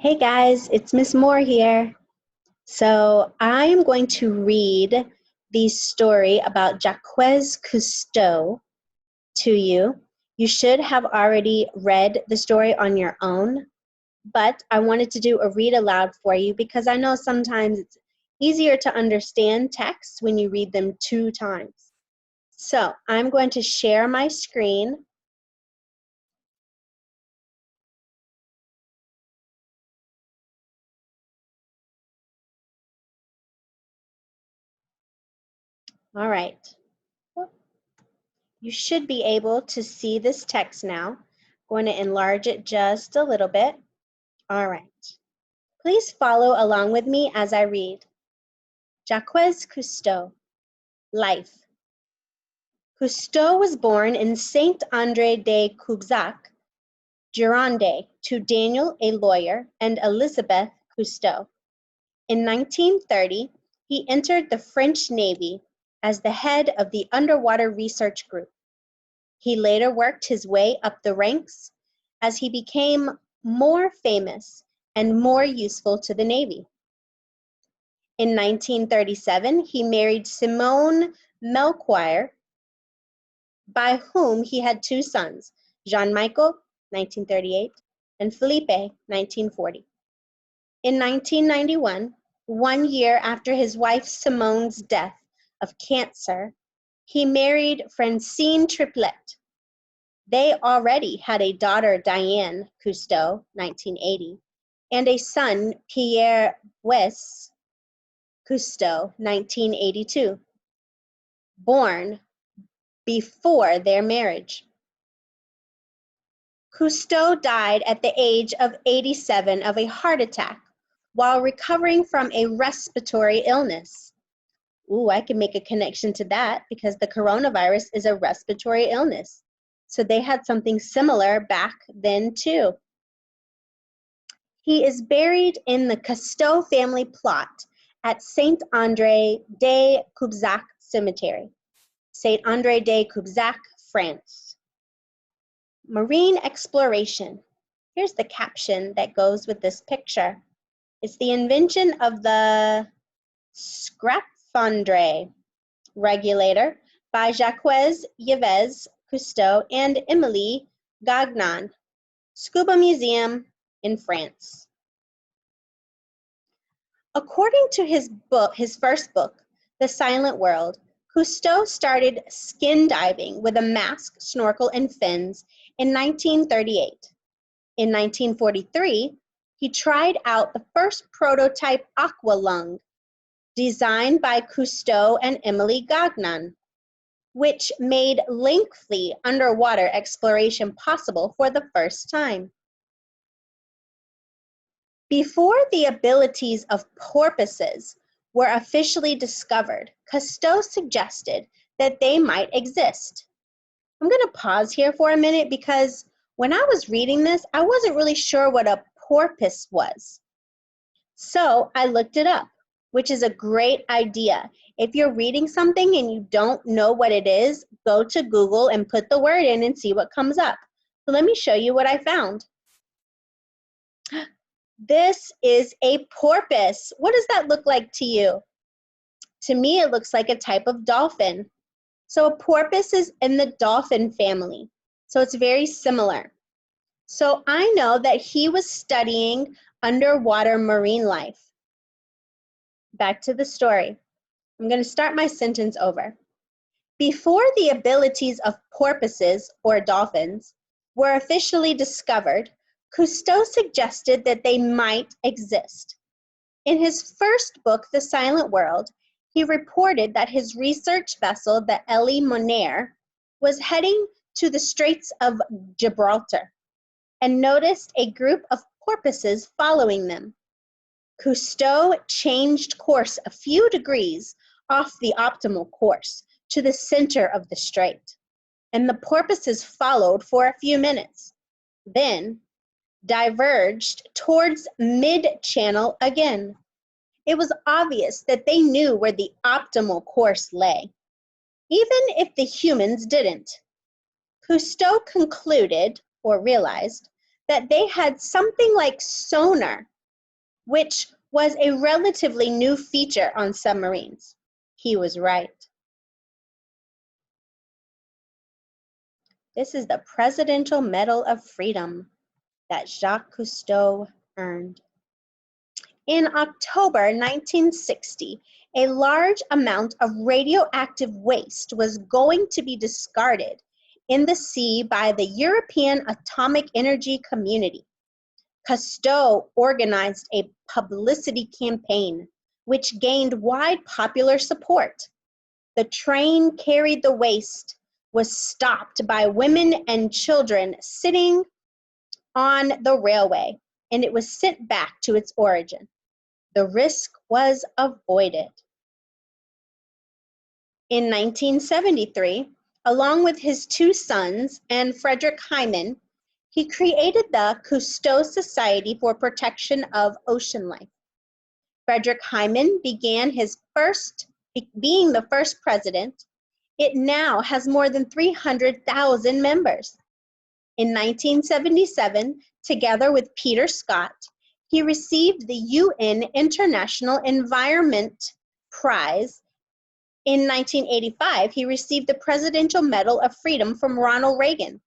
Hey guys, it's Miss Moore here. So I am going to read the story about Jaques Cousteau to you. You should have already read the story on your own, but I wanted to do a read aloud for you because I know sometimes it's easier to understand texts when you read them 2 times. So I'm going to share my screen. All right. You should be able to see this text now. I'm going to enlarge it just a little bit. All right. Please follow along with me as I read. Jaques Cousteau, Life. Cousteau was born in Saint-André de Cubzac, Gironde, to Daniel, a lawyer, and Elizabeth Cousteau. In 1930, he entered the French Navy as the head of the Underwater Research Group. He later worked his way up the ranks as he became more famous and more useful to the Navy. In 1937, he married Simone Melchior, by whom he had 2 sons, Jean-Michel, 1938, and Philippe, 1940. In 1991, 1 year after his wife Simone's death of cancer, he married Francine Triplet. They already had a daughter, Diane Cousteau, 1980, and a son, Pierre Wes Cousteau, 1982, born before their marriage. Cousteau died at the age of 87 of a heart attack while recovering from a respiratory illness. Ooh, I can make a connection to that because the coronavirus is a respiratory illness. So they had something similar back then too. He is buried in the Cousteau family plot at Saint-André de Cubzac Cemetery, Saint-André de Cubzac, France. Marine exploration. Here's the caption that goes with this picture. It's the invention of the scaphandre regulator by Jaques Yves Cousteau and Émilie Gagnon, Scuba Museum in France. According to his first book, The Silent World, Cousteau started skin diving with a mask, snorkel, and fins in 1938. In 1943, he tried out the first prototype aqua lung, designed by Cousteau and Émilie Gagnon, which made lengthy underwater exploration possible for the first time. Before the abilities of porpoises were officially discovered, Cousteau suggested that they might exist. I'm going to pause here for a minute because when I was reading this, I wasn't really sure what a porpoise was. So I looked it up, which is a great idea. If you're reading something and you don't know what it is, go to Google and put the word in and see what comes up. So let me show you what I found. This is a porpoise. What does that look like to you? To me, it looks like a type of dolphin. So a porpoise is in the dolphin family. So it's very similar. So I know that he was studying underwater marine life. Back to the story. I'm going to start my sentence over. Before the abilities of porpoises or dolphins were officially discovered, Cousteau suggested that they might exist. In his first book, The Silent World, he reported that his research vessel, the Elie Monaire, was heading to the Straits of Gibraltar and noticed a group of porpoises following them. Cousteau changed course a few degrees off the optimal course to the center of the strait, and the porpoises followed for a few minutes, then diverged towards mid-channel again. It was obvious that they knew where the optimal course lay, even if the humans didn't. Cousteau concluded, or realized, that they had something like sonar, which was a relatively new feature on submarines. He was right. This is the Presidential Medal of Freedom that Jacques Cousteau earned. In October 1960, a large amount of radioactive waste was going to be discarded in the sea by the European Atomic Energy Community. Cousteau organized a publicity campaign which gained wide popular support. The train carried the waste was stopped by women and children sitting on the railway, and it was sent back to its origin. The risk was avoided. In 1973, along with his two sons and Frederick Hyman, he created the Cousteau Society for Protection of Ocean Life. Frederick Hyman being the first president. It now has more than 300,000 members. In 1977, together with Peter Scott, he received the UN International Environment Prize. In 1985, he received the Presidential Medal of Freedom from Ronald Reagan.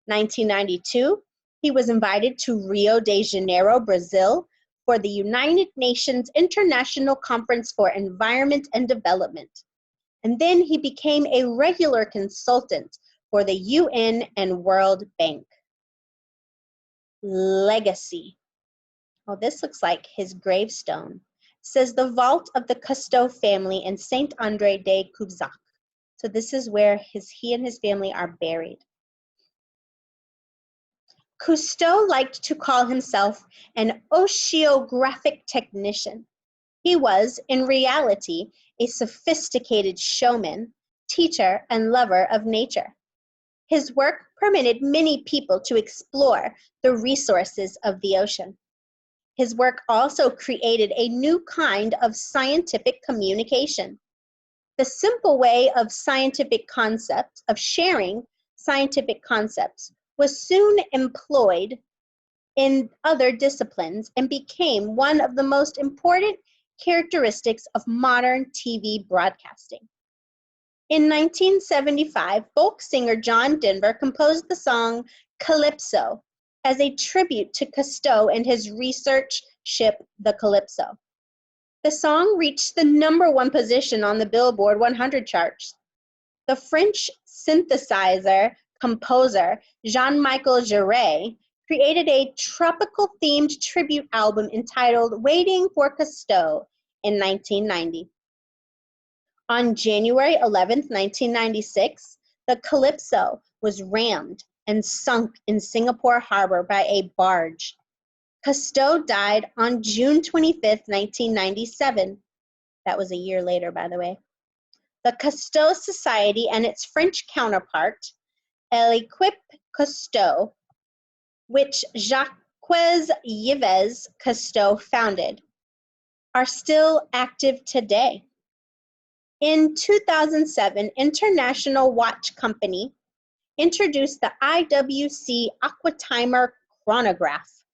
1992, he was invited to Rio de Janeiro, Brazil, for the United Nations International Conference for Environment and Development. And then he became a regular consultant for the UN and World Bank. Legacy. Oh, this looks like his gravestone. Says the vault of the Cousteau family in Saint André de Cubzac. So this is where he and his family are buried. Cousteau liked to call himself an oceanographic technician. He was, in reality, a sophisticated showman, teacher, and lover of nature. His work permitted many people to explore the resources of the ocean. His work also created a new kind of scientific communication. The simple way of sharing scientific concepts was soon employed in other disciplines and became one of the most important characteristics of modern TV broadcasting. In 1975, folk singer John Denver composed the song Calypso as a tribute to Cousteau and his research ship, the Calypso. The song reached the #1 position on the Billboard 100 charts. The French synthesizer composer Jean-Michel Jarre created a tropical-themed tribute album entitled Waiting for Cousteau in 1990. On January 11, 1996, the Calypso was rammed and sunk in Singapore Harbor by a barge. Cousteau died on June 25, 1997. That was a year later, by the way. The Cousteau Society and its French counterpart, L'Équipe Cousteau, which Jaques Yves Cousteau founded, are still active today. In 2007, International Watch Company introduced the IWC Aquatimer Chronograph,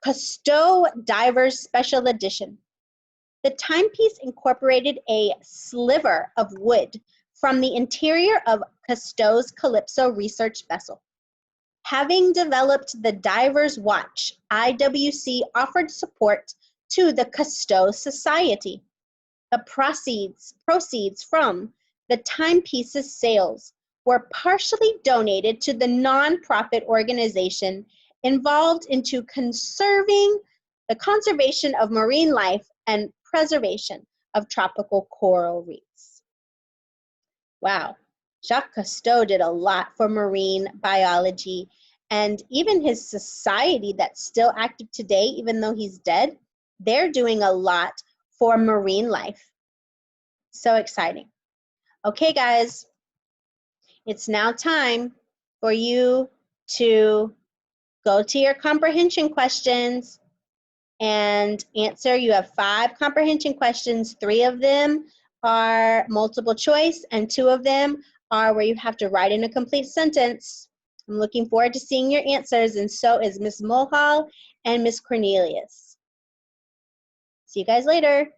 Cousteau Divers Special Edition. The timepiece incorporated a sliver of wood from the interior of Cousteau's Calypso research vessel. Having developed the diver's watch, IWC offered support to the Cousteau Society. The proceeds from the timepiece's sales were partially donated to the nonprofit organization involved into the conservation of marine life and preservation of tropical coral reefs. Wow, Jacques Cousteau did a lot for marine biology, and even his society that's still active today, even though he's dead, they're doing a lot for marine life. So exciting. Okay, guys, it's now time for you to go to your comprehension questions and answer. You have 5 comprehension questions. 3 of them are multiple choice, and 2 of them are where you have to write in a complete sentence. I'm looking forward to seeing your answers, and so is Miss Mulhall and Miss Cornelius. See you guys later.